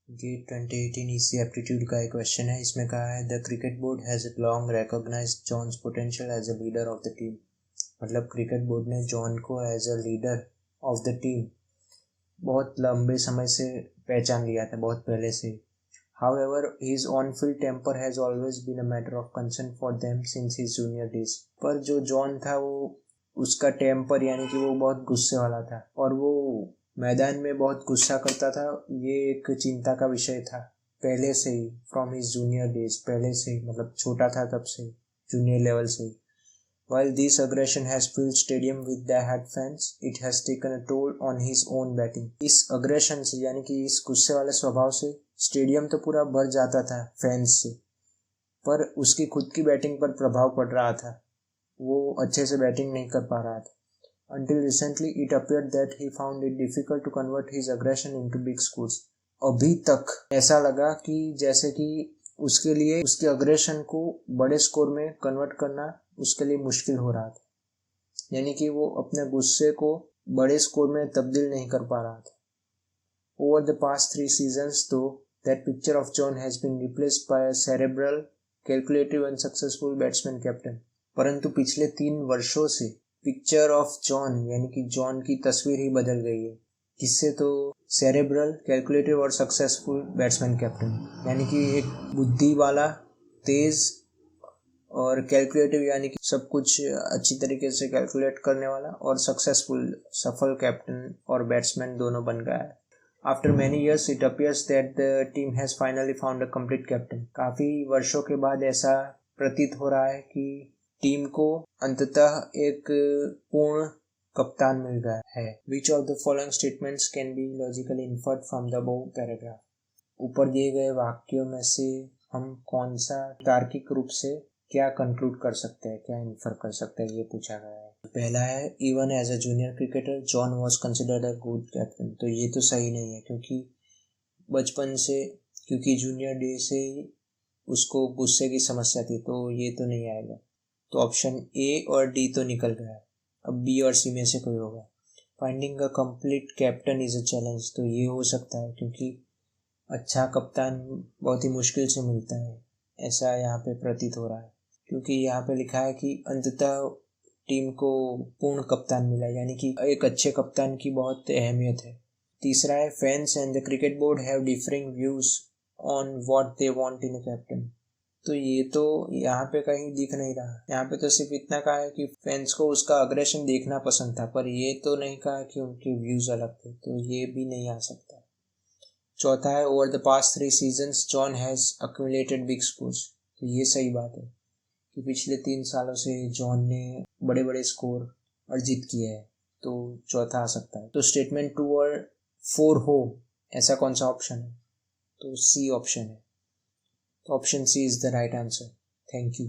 Gate 2018 इसी aptitude का एक क्वेश्चन है। इसमें कहा है the cricket board has long recognised John's potential as a leader of the team. मतलब क्रिकेट बोर्ड ने जॉन को as a leader of the team बहुत लंबे समय से पहचान लिया था, बहुत पहले से। However his on field temper has always been a matter of concern for them since his junior days. पर जो जॉन था वो उसका टेम्पर यानी कि वो बहुत गुस्से वाला था और वो मैदान में बहुत गुस्सा करता था। ये एक चिंता का विषय था पहले से ही, फ्रॉम हिज जूनियर डेज, पहले से ही, मतलब छोटा था तब से, जूनियर लेवल से ही। While this aggression has filled stadium with die-hard fans, it has taken a toll on his own batting. इस aggression से यानी कि इस गुस्से वाले स्वभाव से स्टेडियम तो पूरा भर जाता था फैंस से, पर उसकी खुद की बैटिंग पर प्रभाव पड़ रहा था। वो अच्छे से बैटिंग नहीं कर पा रहा था। Until recently, it appeared that he found it difficult to convert his aggression into big scores. अभी तक ऐसा लगा कि जैसे कि उसके लिए उसके अग्रेशन को बड़े स्कोर में कन्वर्ट करना उसके लिए मुश्किल हो रहा था, यानी कि वो अपने गुस्से को बड़े स्कोर में तब्दील नहीं कर पा रहा था। Over the past 3 seasons, though, that picture of John has been replaced by a cerebral, calculative and successful batsman captain. परंतु पिछले 3 वर्षों से पिक्चर ऑफ जॉन यानी कि जॉन की तस्वीर ही बदल गई है। किससे? तो सेरेब्रल, कैलकुलेटिव और सक्सेसफुल बैट्समैन कैप्टन, यानी कि एक बुद्धि वाला, तेज और कैलकुलेटिव यानी कि सब कुछ अच्छी तरीके से कैलकुलेट करने वाला, और सक्सेसफुल, सफल कैप्टन और बैट्समैन दोनों बन गया है। After many years, it appears that the team has finally found a complete captain. काफी वर्षों के बाद ऐसा प्रतीत हो रहा है कि टीम को अंततः एक पूर्ण कप्तान मिल गया है। Which of the following statements can be logically inferred from the above paragraph? ऊपर दिए गए वाक्यों में से हम कौन सा तार्किक रूप से क्या कंक्लूड कर सकते हैं, क्या इन्फर कर सकते हैं, ये पूछा गया है। पहला है even as a junior cricketer John was considered a good captain. तो ये तो सही नहीं है, क्योंकि बचपन से, क्योंकि जूनियर डे से उसको गुस्से की समस्या थी, तो ये तो नहीं आएगा। तो ऑप्शन ए और डी तो निकल गया, अब बी और सी में से कोई होगा। Finding a complete captain is a challenge, तो ये हो सकता है, क्योंकि अच्छा कप्तान बहुत ही मुश्किल से मिलता है, ऐसा यहाँ पे प्रतीत हो रहा है, क्योंकि यहाँ पे लिखा है कि अंततः टीम को पूर्ण कप्तान मिला, यानी कि एक अच्छे कप्तान की बहुत अहमियत है। तीसरा है fans and the cricket board have differing views on what they want in a captain. तो ये तो यहाँ पे कहीं दिख नहीं रहा। यहाँ पे तो सिर्फ इतना कहा है कि फैंस को उसका अग्रेशन देखना पसंद था, पर ये तो नहीं कहा कि उनके व्यूज अलग थे, तो ये भी नहीं आ सकता। चौथा है over the past 3 seasons John has accumulated big scores. तो ये सही बात है कि पिछले 3 सालों से जॉन ने बड़े बड़े स्कोर अर्जित किए हैं, तो चौथा आ सकता है। तो स्टेटमेंट 2 और 4 हो, ऐसा कौन सा ऑप्शन है? तो सी ऑप्शन है। तो option C is the right answer. Thank you.